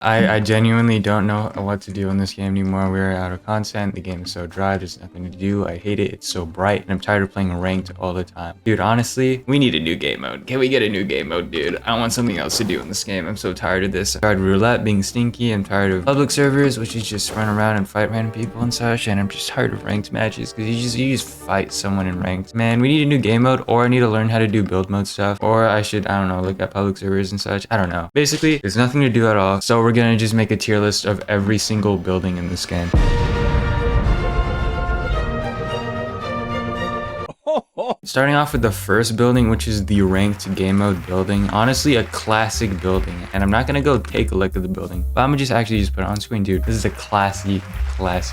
I genuinely don't know what to do in this game anymore. We're out of content. The game is so dry. There's nothing to do. I hate it. It's so bright. And I'm tired of playing ranked all the time. Dude, honestly, we need a new game mode. Can we get a new game mode, dude? I want something else to do in this game. I'm so tired of this. I'm tired of roulette being stinky. I'm tired of public servers, which is just run around and fight random people and such. And I'm just tired of ranked matches because you just fight someone in ranked. Man, we need a new game mode, or I need to learn how to do build mode stuff. Or I should, I don't know, look at public servers and such. I don't know. Basically, there's nothing to do at all. So we're gonna just make a tier list of every single building in this game. Starting off with the first building, which is the ranked game mode building. Honestly, a classic building, and I'm not gonna go take a look at the building, but I'm gonna just put it on screen. Dude, this is a classy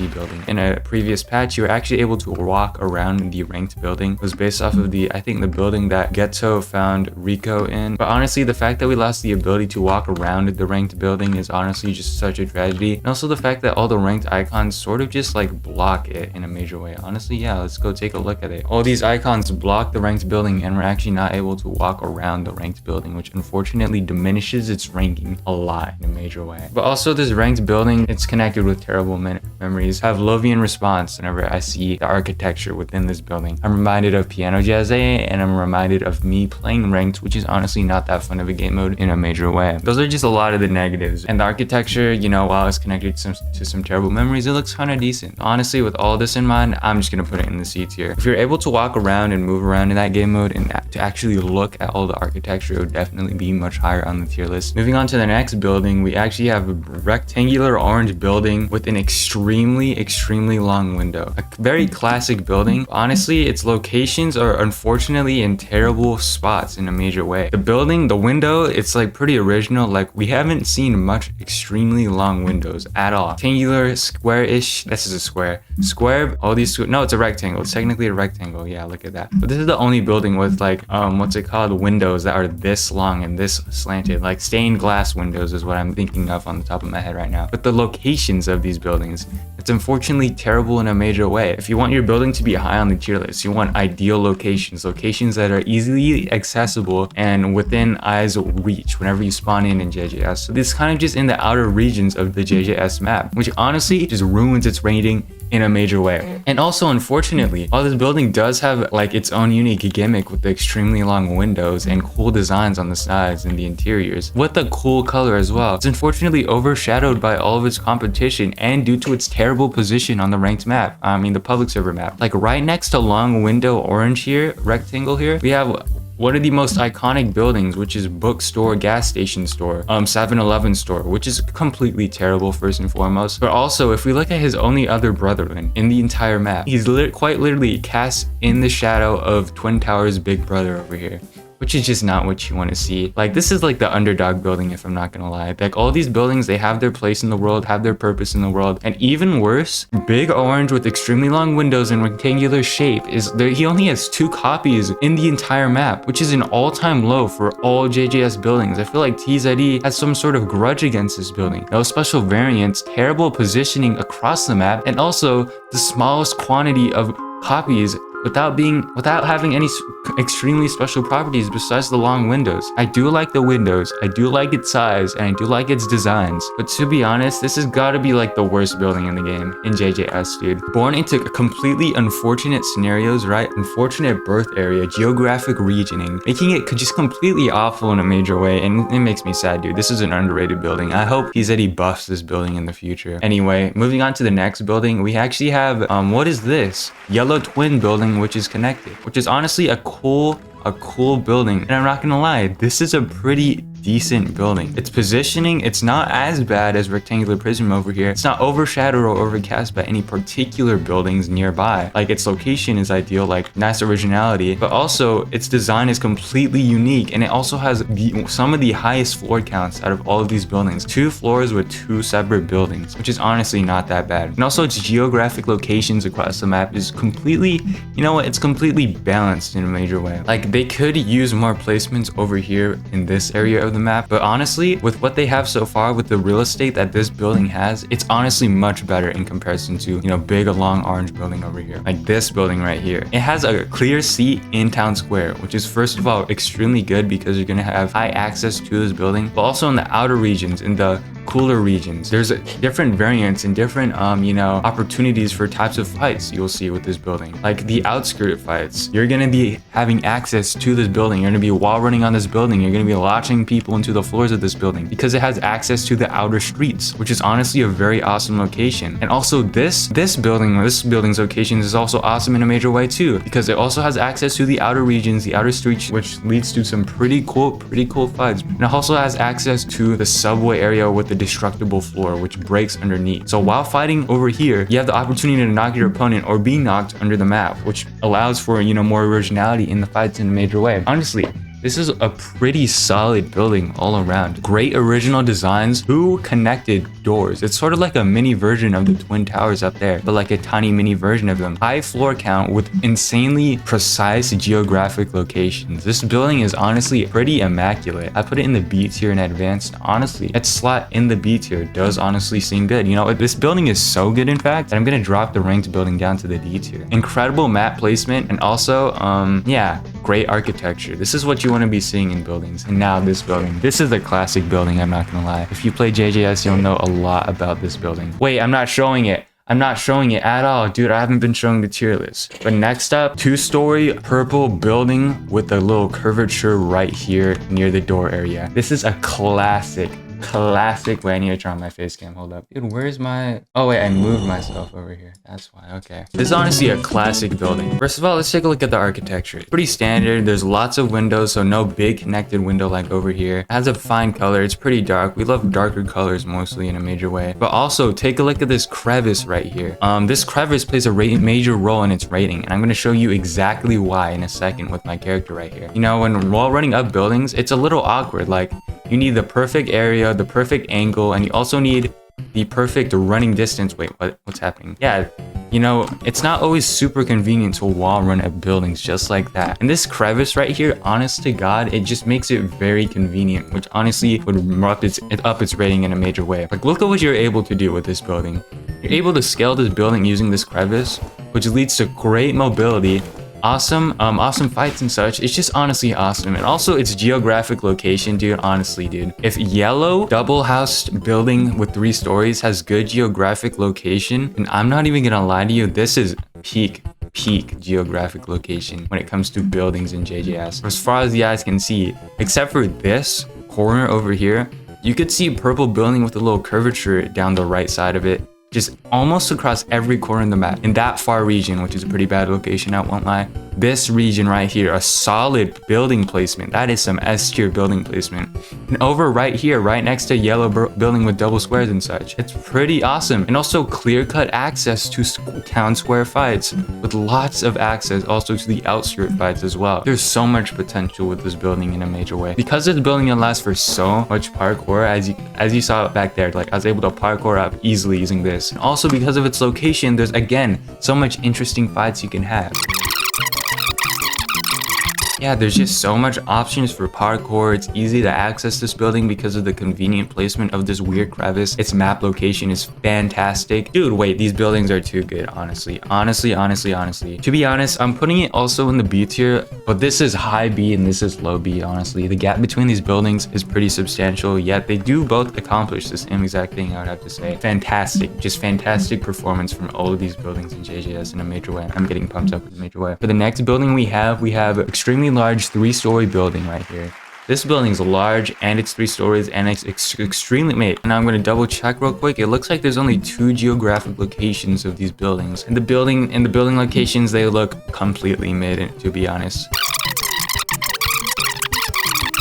building. In a previous patch, you were actually able to walk around the ranked building. It was based off of I think the building that Ghetto found Rico in. But honestly, the fact that we lost the ability to walk around the ranked building is honestly just such a tragedy. And also the fact that all the ranked icons sort of just like block it in a major way. Honestly, yeah, let's go take a look at it. All these icons block the ranked building, and we're actually not able to walk around the ranked building, which unfortunately diminishes its ranking a lot in a major way. But also this ranked building, it's connected with terrible memories. I have Lovian response whenever I see the architecture within this building. I'm reminded of Piano JZE, and I'm reminded of me playing ranked, which is honestly not that fun of a game mode in a major way. Those are just a lot of the negatives. And the architecture, you know, while it's connected to some terrible memories, it looks kind of decent. Honestly, with all this in mind, I'm just gonna put it in the C tier. If you're able to walk around and move around in that game mode and to actually look at all the architecture, it would definitely be much higher on the tier list. Moving on to the next building, we actually have a rectangular orange building with an extremely long window. A very classic building. Honestly, its locations are unfortunately in terrible spots in a major way. The building, the window, it's like pretty original. Like, we haven't seen much extremely long windows at all. Rectangular, square-ish. This is a square. Square, all these, no, it's a rectangle. It's technically a rectangle. Yeah, look at that. But this is the only building with like, what's it called? Windows that are this long and this slanted. Like stained glass windows is what I'm thinking of on the top of my head right now. But the locations of these buildings, it's unfortunately terrible in a major way. If you want your building to be high on the tier list, you want ideal locations that are easily accessible and within eyes reach whenever you spawn in JJS. So this is kind of just in the outer regions of the JJS map, which honestly just ruins its rating in a major way. And also, unfortunately, while this building does have like its own unique gimmick with the extremely long windows and cool designs on the sides and the interiors, with a cool color as well, it's unfortunately overshadowed by all of its competition and due to its terrible position on the ranked map. I mean, the public server map. Like right next to long window orange here, rectangle here, we have one of the most iconic buildings, which is bookstore, gas station store, 7-Eleven store, which is completely terrible first and foremost. But also, if we look at his only other brethren in the entire map, he's quite literally cast in the shadow of Twin Towers' big brother over here, which is just not what you want to see. Like, this is like the underdog building, if I'm not gonna lie. Like, all these buildings, they have their place in the world, have their purpose in the world. And even worse, big orange with extremely long windows and rectangular shape is there. He only has 2 copies in the entire map, which is an all-time low for all JJS buildings. I feel like TZE has some sort of grudge against this building. No special variants, terrible positioning across the map, and also the smallest quantity of copies without having any extremely special properties besides the long windows. I do like the windows, I do like its size, and I do like its designs, but to be honest, this has got to be like the worst building in the game in JJS, dude. Born into completely unfortunate scenarios, right? Unfortunate birth area, geographic regioning, making it just completely awful in a major way, and it makes me sad, dude. This is an underrated building. I hope he buffs this building in the future. Anyway, moving on to the next building, we actually have, what is this? Yellow twin building, which is connected, which is honestly a cool building. And I'm not gonna lie, this is a pretty decent building. Its positioning, it's not as bad as Rectangular Prism over here. It's not overshadowed or overcast by any particular buildings nearby. Like, its location is ideal, like nice originality, but also its design is completely unique, and it also has some of the highest floor counts out of all of these buildings. 2 floors with 2 separate buildings, which is honestly not that bad. And also its geographic locations across the map is completely, you know what, it's completely balanced in a major way. Like, they could use more placements over here in this area of the map, but honestly, with what they have so far, with the real estate that this building has, it's honestly much better in comparison to, you know, big long orange building over here, like this building right here. It has a clear seat in town square, which is first of all extremely good because you're gonna have high access to this building, but also in the outer regions, in the cooler regions. There's different variants and different, you know, opportunities for types of fights you'll see with this building. Like the outskirt fights, you're gonna be having access to this building. You're gonna be wall running on this building. You're gonna be launching people into the floors of this building because it has access to the outer streets, which is honestly a very awesome location. And also this building's location is also awesome in a major way too, because it also has access to the outer regions, the outer streets, which leads to some pretty cool fights. And it also has access to the subway area with the destructible floor, which breaks underneath. So while fighting over here, you have the opportunity to knock your opponent or be knocked under the map, which allows for, you know, more originality in the fights in a major way. Honestly, this is a pretty solid building all around. Great original designs, 2 connected doors. It's sort of like a mini version of the Twin Towers up there, but like a tiny mini version of them. High floor count with insanely precise geographic locations. This building is honestly pretty immaculate. I put it in the B tier in advanced. Honestly, its slot in the B tier does honestly seem good. You know, this building is so good, in fact, that I'm gonna drop the ranked building down to the D tier. Incredible map placement, and also, yeah, great architecture. This is what you want to be seeing in buildings. And now this building. This is a classic building, I'm not gonna lie. If you play JJS, you'll know a lot about this building. Wait, I'm not showing it. I'm not showing it at all, dude. I haven't been showing the tier list. But next up, 2-story purple building with a little curvature right here near the door area. This is a classic. Wait, I need to turn on my face cam. Hold up, dude. Where's my... Oh wait, I moved myself over here. That's why. Okay, this is honestly a classic building. First of all, let's take a look at the architecture. It's pretty standard. There's lots of windows, so no big connected window like over here. It has a fine color. It's pretty dark. We love darker colors mostly in a major way. But also take a look at this crevice right here. This crevice plays a major role in its rating, and I'm going to show you exactly why in a second with my character right here. You know, when wall running up buildings, it's a little awkward. Like, you need the perfect area, the perfect angle, and you also need the perfect running distance. Wait, what's happening? Yeah, you know, it's not always super convenient to wall run at buildings just like that. And this crevice right here, honest to God, it just makes it very convenient, which honestly would up its rating in a major way. Like, look at what you're able to do with this building. You're able to scale this building using this crevice, which leads to great mobility. Awesome fights and such. It's just honestly awesome. And also its geographic location, dude. Honestly, dude, if yellow double housed building with 3 stories has good geographic location, and I'm not even gonna lie to you, this is peak geographic location when it comes to buildings in JJS. As far as the eyes can see, except for this corner over here, you could see a purple building with a little curvature down the right side of it, just almost across every corner in the map. In that far region, which is a pretty bad location, I won't lie. This region right here, a solid building placement. That is some S tier building placement. And over right here, right next to yellow building with double squares and such. It's pretty awesome. And also clear-cut access to town square fights with lots of access also to the outskirt fights as well. There's so much potential with this building in a major way. Because this building allows for so much parkour, as you saw back there, like I was able to parkour up easily using this. And also because of its location, there's again so much interesting fights you can have. Yeah, there's just so much options for parkour. It's easy to access this building because of the convenient placement of this weird crevice. Its map location is fantastic. Dude, wait, these buildings are too good, honestly. Honestly. To be honest, I'm putting it also in the B tier, but this is high B and this is low B, honestly. The gap between these buildings is pretty substantial, yet they do both accomplish the same exact thing, I would have to say. Fantastic, just fantastic performance from all of these buildings in JJS in a major way. I'm getting pumped up in a major way. For the next building we have extremely large 3-story building right here. This building is large and it's 3 stories and it's extremely made. Now I'm going to double check real quick. It looks like there's only 2 geographic locations of these buildings. And the building locations, they look completely mid, to be honest.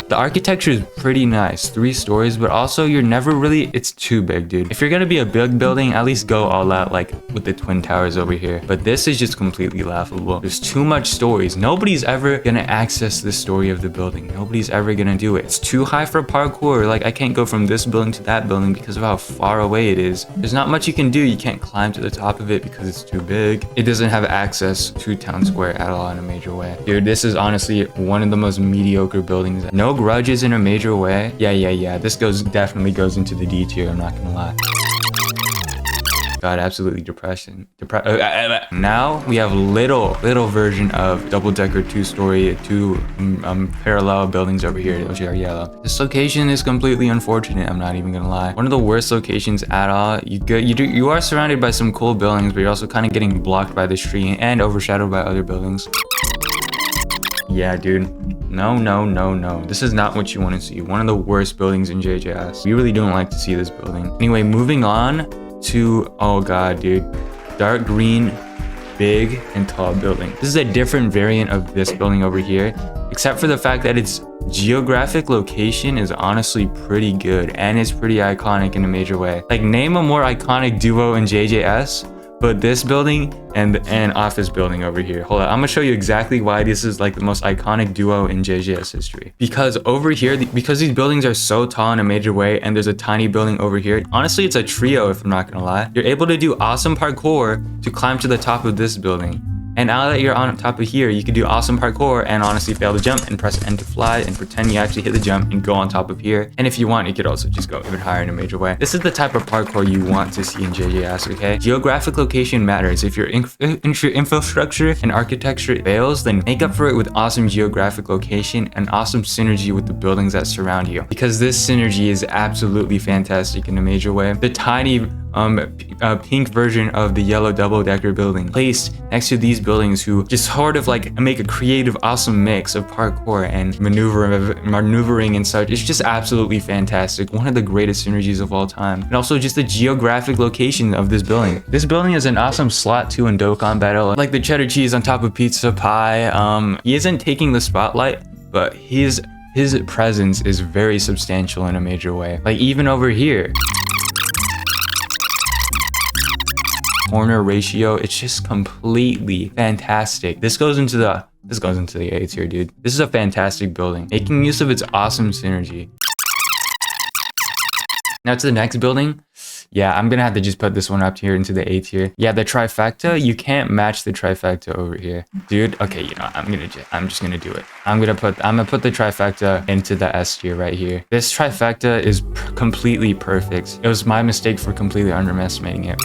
The architecture is pretty nice, 3 stories, but also you're never really, it's too big, dude. If you're gonna be a big building, at least go all out like with the Twin Towers over here. But this is just completely laughable. There's too much stories. Nobody's ever gonna access the story of the building. Nobody's ever gonna do it. It's too high for parkour. Like I can't go from this building to that building because of how far away it is. There's not much you can do. You can't climb to the top of it because it's too big. It doesn't have access to town square at all in a major way. Dude, this is honestly one of the most mediocre buildings. No grudges in a major way. Yeah. This definitely goes into the D tier, I'm not gonna lie. god, absolutely depression. Now we have little version of double-decker 2-story, 2 parallel buildings over here, which are yellow. This location is completely unfortunate. I'm not even gonna lie. One of the worst locations at all. You are surrounded by some cool buildings, but you're also kind of getting blocked by this tree and overshadowed by other buildings. Yeah, dude. No. This is not what you want to see. One of the worst buildings in JJS. We really don't like to see this building. Anyway, moving on to, oh god, dude. Dark green, big and tall building. This is a different variant of this building over here, except for the fact that its geographic location is honestly pretty good and it's pretty iconic in a major way. Like, name a more iconic duo in JJS, but this building and office building over here. Hold on, I'm gonna show you exactly why this is like the most iconic duo in JJS history. Because over here, because these buildings are so tall in a major way, and there's a tiny building over here, honestly it's a trio if I'm not gonna lie. You're able to do awesome parkour to climb to the top of this building. And now that you're on top of here, you can do awesome parkour and honestly fail to jump and press N to fly and pretend you actually hit the jump and go on top of here. And if you want, you could also just go even higher in a major way. This is the type of parkour you want to see in JJS, okay? Geographic location matters. If your infrastructure and architecture fails, then make up for it with awesome geographic location and awesome synergy with the buildings that surround you. Because this synergy is absolutely fantastic in a major way. The tiny pink version of the yellow double-decker building placed next to these buildings, who just sort of like make a creative awesome mix of parkour and maneuvering and such. It's just absolutely fantastic. One of the greatest synergies of all time. And also just the geographic location of this building. This building is an awesome slot too in Dokkan Battle, like the cheddar cheese on top of pizza pie. He isn't taking the spotlight, but his presence is very substantial in a major way. Like even over here, corner ratio, it's just completely fantastic. This goes into the A tier, dude. This is a fantastic building, making use of its awesome synergy. Now to the next building. Yeah, I'm gonna have to just put this one up here into the A tier. Yeah, the trifecta, you can't match the trifecta over here, dude. Okay, you know, I'm just gonna do it. I'm gonna put the trifecta into the S tier right here. This trifecta is completely perfect. It was my mistake for completely underestimating it.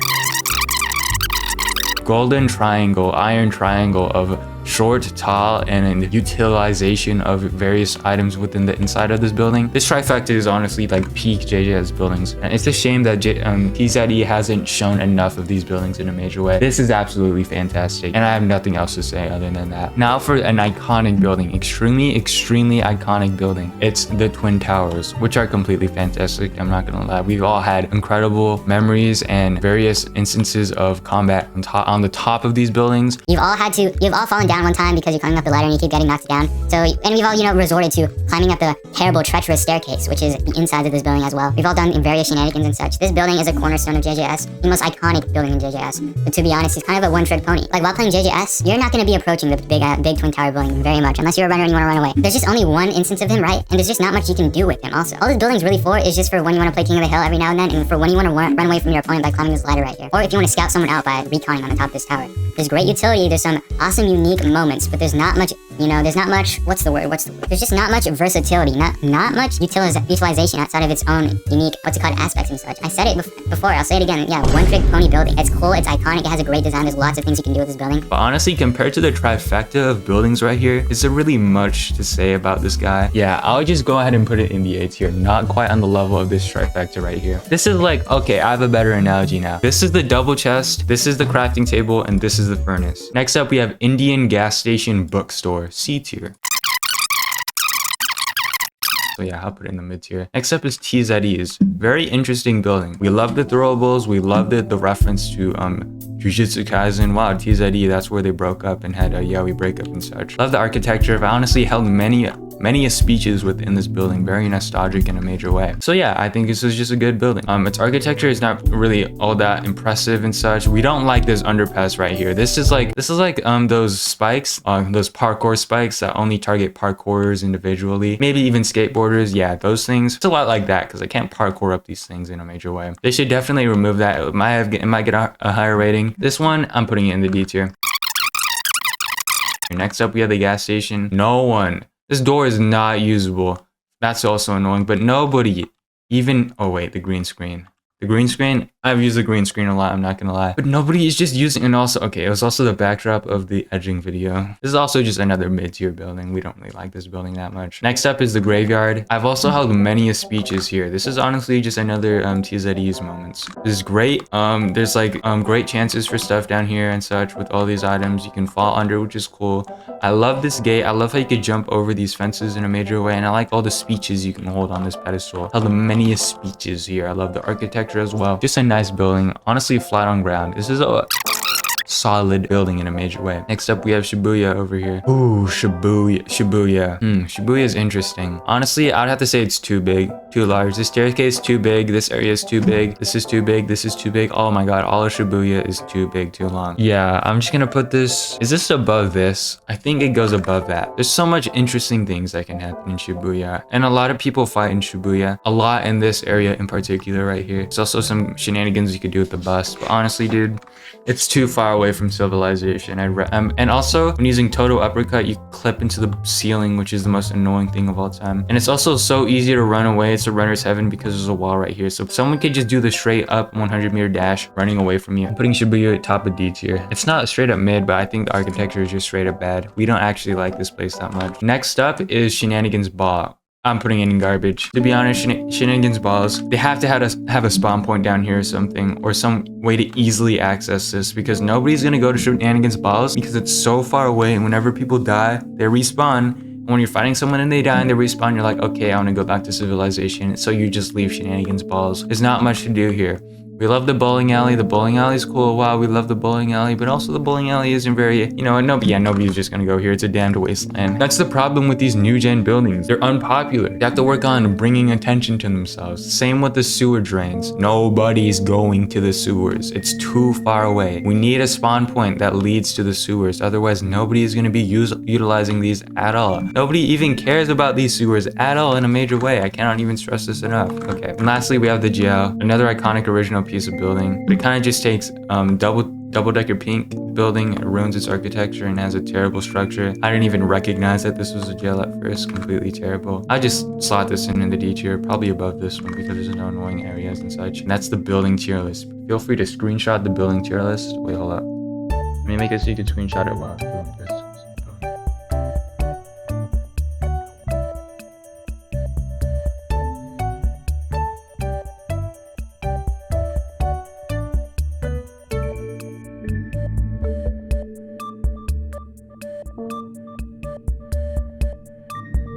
Golden triangle, iron triangle of short, tall, and utilization of various items within the inside of this building. This trifecta is honestly like peak JJS buildings, and it's a shame that TZE hasn't shown enough of these buildings in a major way. This is absolutely fantastic, and I have nothing else to say other than that. Now for an iconic building, extremely iconic building. It's the Twin Towers, which are completely fantastic. I'm not gonna lie, we've all had incredible memories and various instances of combat on the top of these buildings. You've all fallen down one time because you're climbing up the ladder and you keep getting knocked down. So, and we've all, you know, resorted to climbing up the terrible, treacherous staircase, which is the insides of this building as well. We've all done various shenanigans and such. This building is a cornerstone of JJS, the most iconic building in JJS. But to be honest, it's kind of a one-trick pony. Like, while playing JJS, you're not going to be approaching the big Twin Tower building very much, unless you're a runner and you want to run away. There's just only one instance of him, right? And there's just not much you can do with him also. All this building's really for is just for when you want to play King of the Hill every now and then, and for when you want to run away from your opponent by climbing this ladder right here. Or if you want to scout someone out by reconning on the top of this tower. There's great utility, there's some awesome unique moments, but there's not much, you know, there's not much, there's just not much versatility, not much utilization outside of its own unique, aspects and such. I said it before, I'll say it again. Yeah, one-trick pony building. It's cool, it's iconic, it has a great design, there's lots of things you can do with this building. But honestly, compared to the trifecta of buildings right here, is there really much to say about this guy? Yeah, I'll just go ahead and put it in the A tier, not quite on the level of this trifecta right here. This is like, okay, I have a better analogy now. This is the double chest, this is the crafting table, and this is the furnace. Next up, we have Indian gas station bookstore, C tier. So yeah, I'll put it in the mid tier. Next up is TZE's. Very interesting building. We love the throwables. We loved the reference to Jujutsu Kaisen. Wow, TZE, that's where they broke up and had a yaoi breakup and such. Love the architecture. I've honestly held many speeches within this building. Very nostalgic in a major way. So yeah, I think this is just a good building. Its architecture is not really all that impressive and such. We don't like this underpass right here. This is like those spikes, those parkour spikes that only target parkourers individually. Maybe even skateboarders. Yeah, those things. It's a lot like that because I can't parkour up these things in a major way. They should definitely remove that. It might get a higher rating. This one, I'm putting it in the D tier. Next up, we have the gas station. No one. This door is not usable. That's also annoying, but nobody even, oh wait, the green screen. The green screen I've used the green screen a lot, I'm not gonna lie. But nobody is just using, and also, okay, it was also the backdrop of the edging video. This is also just another mid-tier building. We don't really like this building that much. Next up is the graveyard. I've also held many speeches here. This is honestly just another TZE's moments. This is great. There's like great chances for stuff down here and such with all these items. You can fall under, which is cool. I love this gate. I love how you could jump over these fences in a major way, and I like all the speeches you can hold on this pedestal. Held the many speeches here. I love the architecture as well. Just a nice building. Honestly, flat on ground. This is a solid building in a major way. Next up, we have Shibuya over here. Ooh, Shibuya. Shibuya is interesting. Honestly, I'd have to say it's too big, too large. This staircase is too big. This area is too big. This is too big. This is too big. Oh my god, all of Shibuya is too big, too long. Yeah, I'm just gonna put this. Is this above this? I think it goes above that. There's so much interesting things that can happen in Shibuya, and a lot of people fight in Shibuya. A lot in this area in particular right here. There's also some shenanigans you could do with the bus, but honestly, dude, it's too far away from civilization. And also, when using Toto uppercut, you clip into the ceiling, which is the most annoying thing of all time. And it's also so easy to run away. It's a runner's heaven because there's a wall right here. So someone could just do the straight up 100-meter dash running away from you. I'm putting Shibuya at top of D tier. It's not straight up mid, but I think the architecture is just straight up bad. We don't actually like this place that much. Next up is Shenanigans Ball. I'm putting it in garbage. To be honest, Shenanigans Balls, they have to have a spawn point down here or something, or some way to easily access this, because nobody's gonna go to Shenanigans Balls because it's so far away, and whenever people die, they respawn. And when you're fighting someone and they die and they respawn, you're like, okay, I want to go back to civilization. So you just leave Shenanigans Balls. There's not much to do here. We love the bowling alley. The bowling alley is cool. Wow, we love the bowling alley, but also the bowling alley isn't very, you know, nobody's just gonna go here. It's a damned wasteland. That's the problem with these new gen buildings. They're unpopular. They have to work on bringing attention to themselves. Same with the sewer drains. Nobody's going to the sewers. It's too far away. We need a spawn point that leads to the sewers. Otherwise, nobody is gonna be utilizing these at all. Nobody even cares about these sewers at all in a major way. I cannot even stress this enough. Okay, and lastly, we have the jail. Another iconic original piece of building, but it kind of just takes double-decker pink building. It ruins its architecture and has a terrible structure. I didn't even recognize that this was a jail at first. Completely terrible. I just slot this in the D tier, probably above this one because there's no annoying areas and such. And that's the building tier list. Feel free to screenshot the building tier list. Wait, hold up. Let me make it so you can screenshot it while I'm doing this.